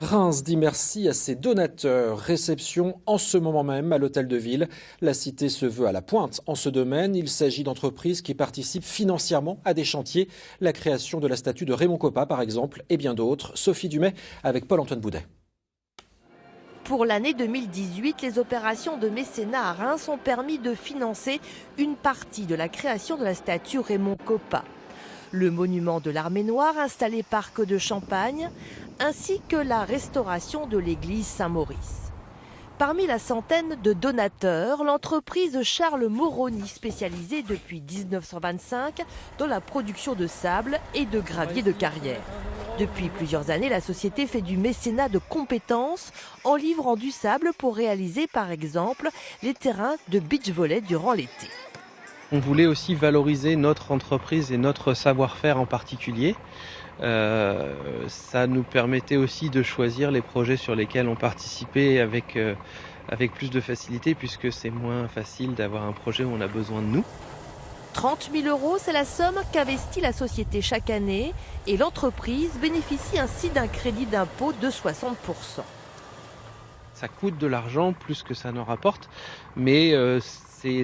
Reims dit merci à ses donateurs. Réception en ce moment même à l'Hôtel de Ville. La cité se veut à la pointe en ce domaine. Il s'agit d'entreprises qui participent financièrement à des chantiers. La création de la statue de Raymond Kopa, par exemple, et bien d'autres. Sophie Dumais avec Paul-Antoine Boudet. Pour l'année 2018, les opérations de mécénat à Reims ont permis de financer une partie de la création de la statue Raymond Kopa. Le monument de l'Armée noire installé parc de Champagne, ainsi que la restauration de l'église Saint-Maurice. Parmi la centaine de donateurs, l'entreprise Charles Moroni, spécialisée depuis 1925 dans la production de sable et de gravier de carrière. Depuis plusieurs années, la société fait du mécénat de compétences en livrant du sable pour réaliser par exemple les terrains de beach volley durant l'été. On voulait aussi valoriser notre entreprise et notre savoir-faire en particulier. Ça nous permettait aussi de choisir les projets sur lesquels on participait avec plus de facilité, puisque c'est moins facile d'avoir un projet où on a besoin de nous. 30 000 €, c'est la somme qu'investit la société chaque année et l'entreprise bénéficie ainsi d'un crédit d'impôt de 60%. Ça coûte de l'argent plus que ça n'en rapporte, mais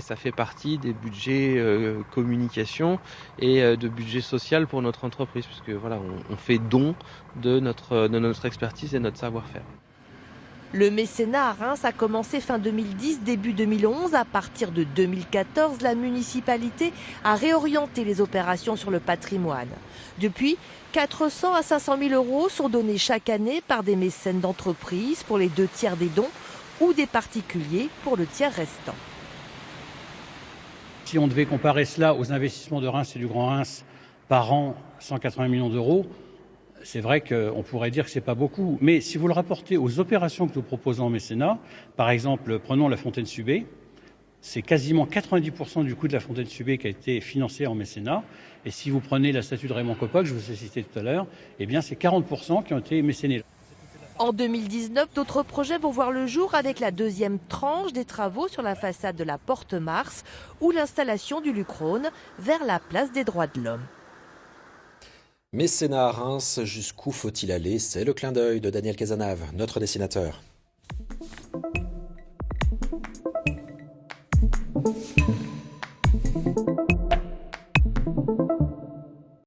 ça fait partie des budgets communication et de budget social pour notre entreprise, puisque voilà, on fait don de notre expertise et notre savoir-faire. Le mécénat à Reims a commencé fin 2010, début 2011. À partir de 2014, la municipalité a réorienté les opérations sur le patrimoine. Depuis, 400 à 500 000 € sont donnés chaque année par des mécènes d'entreprises pour les 2 tiers des dons ou des particuliers pour le tiers restant. Si on devait comparer cela aux investissements de Reims et du Grand Reims par an, 180 millions d'euros, c'est vrai qu'on pourrait dire que ce n'est pas beaucoup. Mais si vous le rapportez aux opérations que nous proposons en mécénat, par exemple, prenons la fontaine Subé, c'est quasiment 90% du coût de la fontaine Subé qui a été financé en mécénat. Et si vous prenez la statue de Raymond Kopa, que je vous ai cité tout à l'heure, eh bien c'est 40% qui ont été mécénés. En 2019, d'autres projets vont voir le jour avec la deuxième tranche des travaux sur la façade de la Porte Mars ou l'installation du Lucrone vers la place des droits de l'homme. Mécénat à Reims, jusqu'où faut-il aller? C'est le clin d'œil de Daniel Cazenave, notre dessinateur.